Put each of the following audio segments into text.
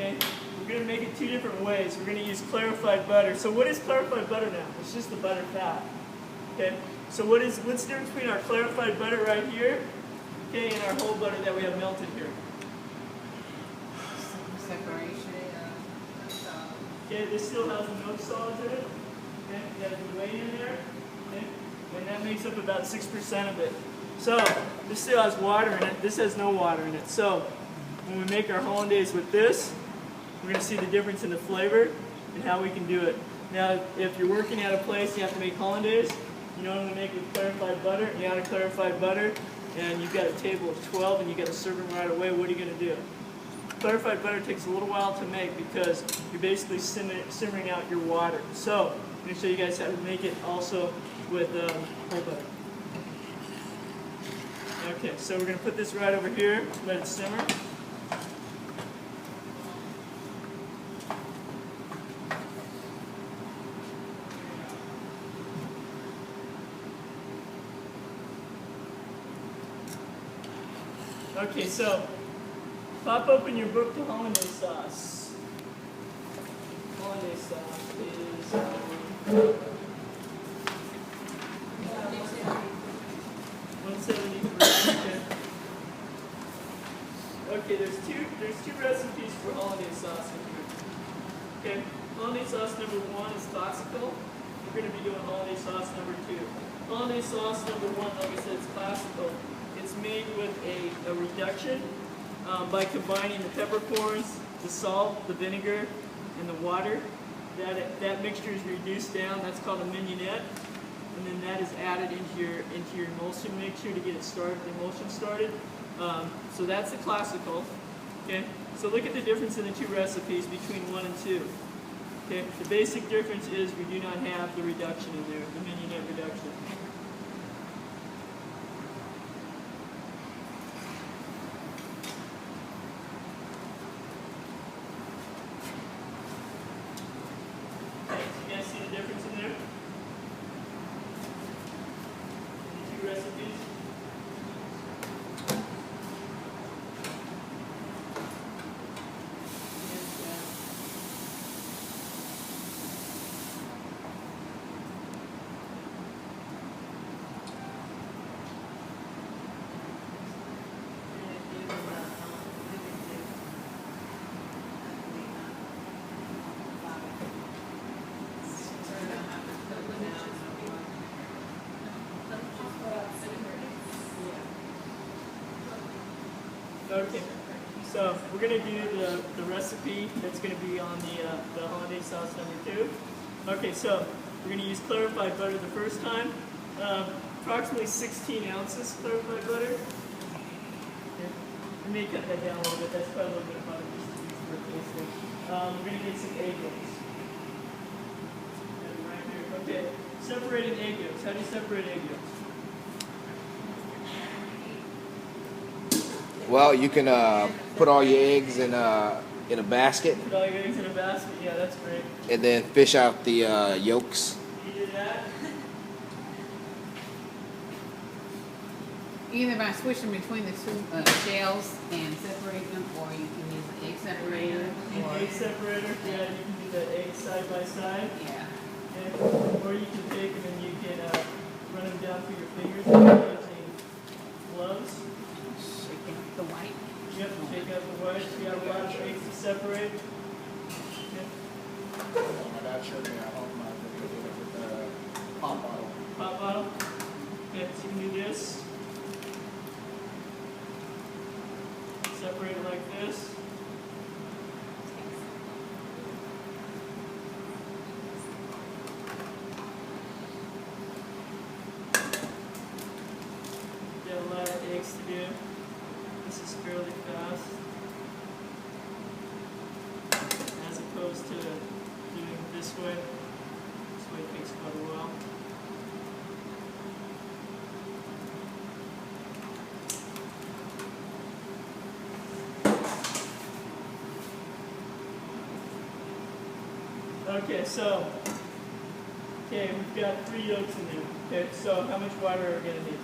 Okay, we're going to make it two different ways. We're going to use clarified butter. So what is clarified butter now? It's just the butter fat. Okay, so what's the difference between our clarified butter right here, okay, and our whole butter that we have melted here? Separation. Okay, this still has milk solids in it. Okay, you got the whey in there. Okay, and that makes up about 6% of it. So this still has water in it. This has no water in it. So when we make our hollandaise with this, we're going to see the difference in the flavor and how we can do it. Now, if you're working at a place you have to make hollandaise, you normally make with clarified butter. You add a clarified butter, and you've got a table of 12, and you got to serve them right away. What are you going to do? Clarified butter takes a little while to make because you're basically simmering out your water. So I'm going to show you guys how to make it also with whole butter. Okay, so we're going to put this right over here, let it simmer. Okay, so pop open your book to hollandaise sauce. Hollandaise sauce is 173. Okay, there's two recipes for hollandaise sauce in here. Okay, hollandaise sauce number 1 is classical. We're going to be doing hollandaise sauce number 2. Hollandaise sauce number 1, like I said, is classical. It's made with a reduction by combining the peppercorns, the salt, the vinegar, and the water. That mixture is reduced down. That's called a mignonette, and then that is added into your emulsion mixture to get it started. The emulsion started. So that's the classical. Okay. So look at the difference in the two recipes between 1 and 2. Okay. The basic difference is we do not have the reduction in there, the mignonette reduction. Difference in there? The two recipes? Okay, so we're going to do the recipe that's going to be on the hollandaise sauce number 2. Okay, so we're going to use clarified butter the first time. Approximately 16 ounces clarified butter. Okay. We may cut that down a little bit. That's probably a little bit of butter just to use for tasting. We're going to get some egg yolks. Right here. Okay, separating egg yolks. How do you separate egg yolks? Well, you can put all your eggs in a basket. Put all your eggs in a basket? Yeah, that's great. And then fish out the yolks. You do that? Either by switching between the two shells and separating them, or you can use an egg separator. Egg separator? Yeah, you can do the eggs side by side. Yeah. Okay. Or you can take them and you can run them down through your fingers using gloves. Shaking up the white. Yep, take out the whites. We have a lot of eggs to separate. Okay. My dad showed me at home with the pop bottle. Pop bottle. Okay, so you can do this. Separate it like this. Got a lot of eggs to do. This is fairly fast, as opposed to doing it this way. This way takes quite a while. Okay, so, we've got 3 yolks in there. Okay, so how much water are we going to need?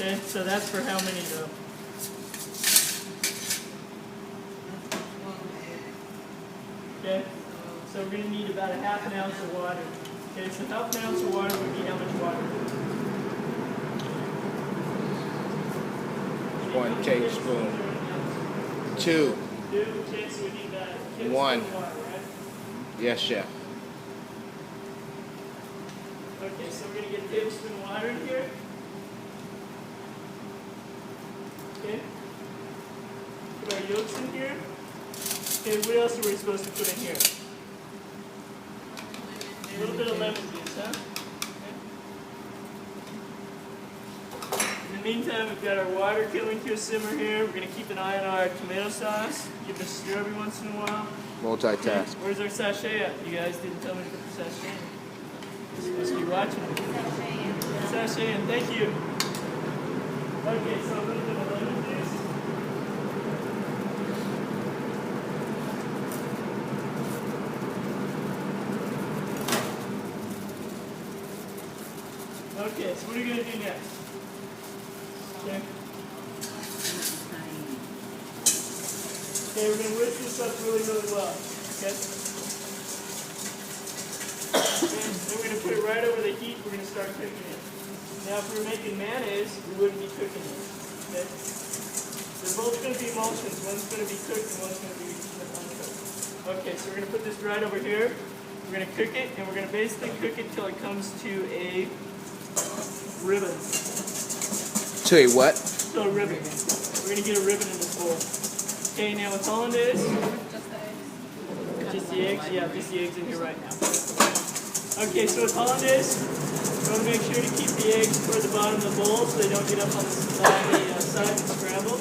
Okay, so that's for how many though? Okay, so we're going to need about a half an ounce of water. Okay, so half an ounce of water would be how much water? 1 tablespoon. 2. 2, okay, so we need about a tablespoon 1. of water, right? Yes, chef. Okay, so we're going to get a tablespoon of water in here. Okay. Put our yolks in here. Okay, what else are we supposed to put in here? A little bit of lemon juice, huh? Okay. In the meantime, we've got our water coming to a simmer here. We're going to keep an eye on our tomato sauce. Give it a stir every once in a while. Multitask. Where's our sachet at? You guys didn't tell me to put the sachet in. You're supposed to be watching. Sachet in, thank you. Okay, so a little bit of lemon juice. Okay, so what are you going to do next? Okay. Okay, we're going to whisk this up really, really well. Okay? And then we're going to put it right over the heat. We're going to start cooking it. Now, if we were making mayonnaise, we wouldn't be cooking it. Okay? They're both going to be emulsions. One's going to be cooked and one's going to be uncooked. Okay, so we're going to put this right over here. We're going to cook it, and we're going to basically cook it till it comes to a ribbon. To a what? So a ribbon. We're going to get a ribbon in this bowl. Okay, now with Hollandaise. Just the eggs? Yeah, just the eggs in here right now. Okay, so with Hollandaise, you want to make sure to keep the eggs toward the bottom of the bowl so they don't get up on the side and scramble.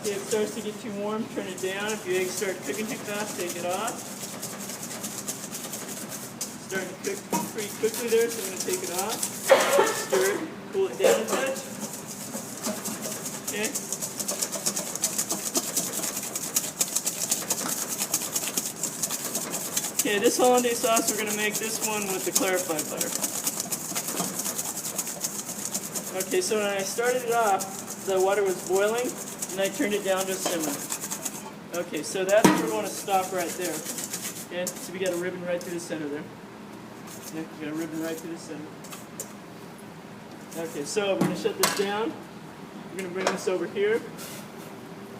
Okay, if it starts to get too warm, turn it down. If your eggs start cooking too fast, take it off. Starting to cook pretty quickly there, so I'm going to take it off. Stir it, cool it down a touch. Okay. Okay, this Hollandaise sauce, we're going to make this one with the clarified butter. Okay, so when I started it off, the water was boiling, and I turned it down to a simmer. Okay, so that's where we want to stop right there. Okay, so we got a ribbon right through the center there. Yeah, we got a ribbon right through the center. Okay, so we're going to shut this down. We're going to bring this over here.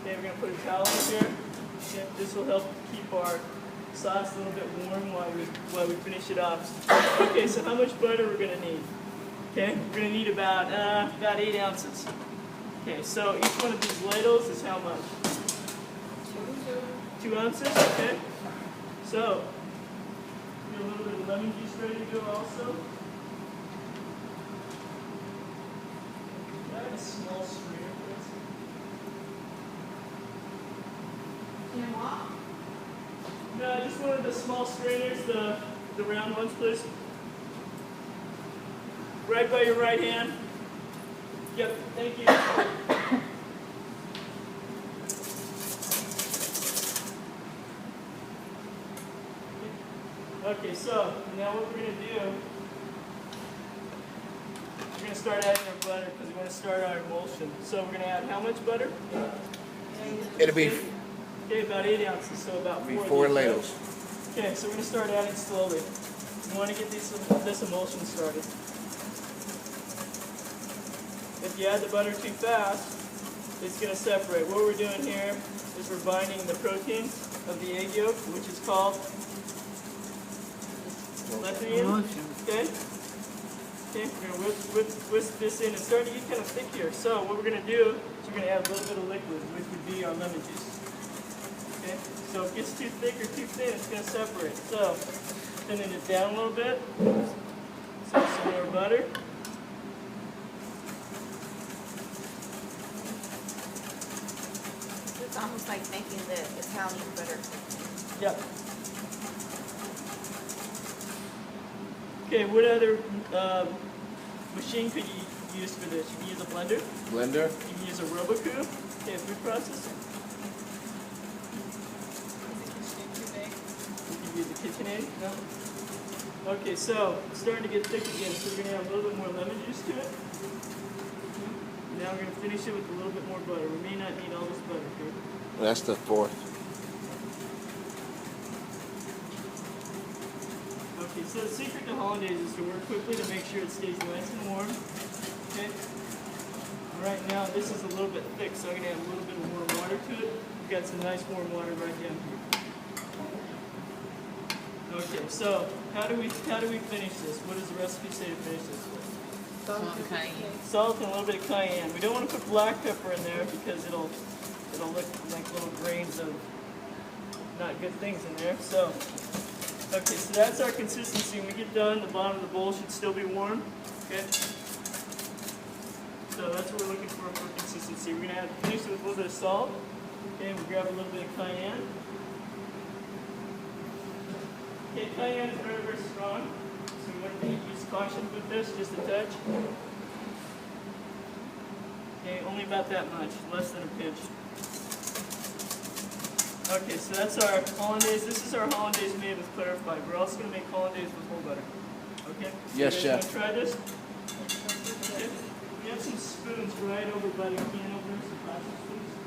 Okay, we're going to put a towel in here. Okay, this will help keep our sauce a little bit warm while we finish it off. Okay, so how much butter we're going to need? Okay, we're going to need about 8 ounces. Okay, so each one of these ladles is how much? 2 ounces, okay. So, get a little bit of lemon juice ready to go also. I have a small strainer for this. No, just one of the small strainers, the round ones, please. Right by your right hand. Yep, thank you. Okay, so now what we're going to do, we're going to start adding our butter because we want to start our emulsion. So we're going to add how much butter? It'll be Okay, about 8 ounces, so about 4 ladles. Okay, so we're going to start adding slowly. We want to get this emulsion started. If you add the butter too fast, it's going to separate. What we're doing here is we're binding the proteins of the egg yolk, which is called lecithin. Okay? Okay, we're going to whisk this in. It's starting to get kind of thick here. So what we're going to do is we're going to add a little bit of liquid, which would be our lemon juice. Okay? So if it gets too thick or too thin, it's going to separate. So thinning it down a little bit. So some more butter. It's almost like making the Italian butter. Yep. Okay, what other machine could you use for this? You can use a blender. Blender. You can use a Roku. Okay, food processor. You can use a KitchenAid. No. Okay, so it's starting to get thick again, so we're gonna add a little bit more lemon juice to it. Now we're gonna finish it with a little bit more butter. We may not need all this butter here. That's the fourth. Okay, so the secret to Hollandaise is to work quickly to make sure it stays nice and warm. Okay. All right, now this is a little bit thick, so I'm gonna add a little bit of warm water to it. We've got some nice warm water right down here. Okay, so how do we finish this? What does the recipe say to finish this with? Salt and cayenne. Salt and a little bit of cayenne. We don't want to put black pepper in there because it'll look like little grains of not good things in there. So, okay, so that's our consistency. When we get done, the bottom of the bowl should still be warm. Okay. So that's what we're looking for consistency. We're gonna finish it with a little bit of salt. Okay, we'll grab a little bit of cayenne. Okay, cayenne is very, very strong, so we want to use caution with this, just a touch. Okay, only about that much, less than a pinch. Okay, so that's our Hollandaise. This is our Hollandaise made with Clarified. We're also going to make Hollandaise with whole butter. Okay? Yes, you guys chef. want to try this? Okay. We have some spoons right over by the can opener, some plastic spoons.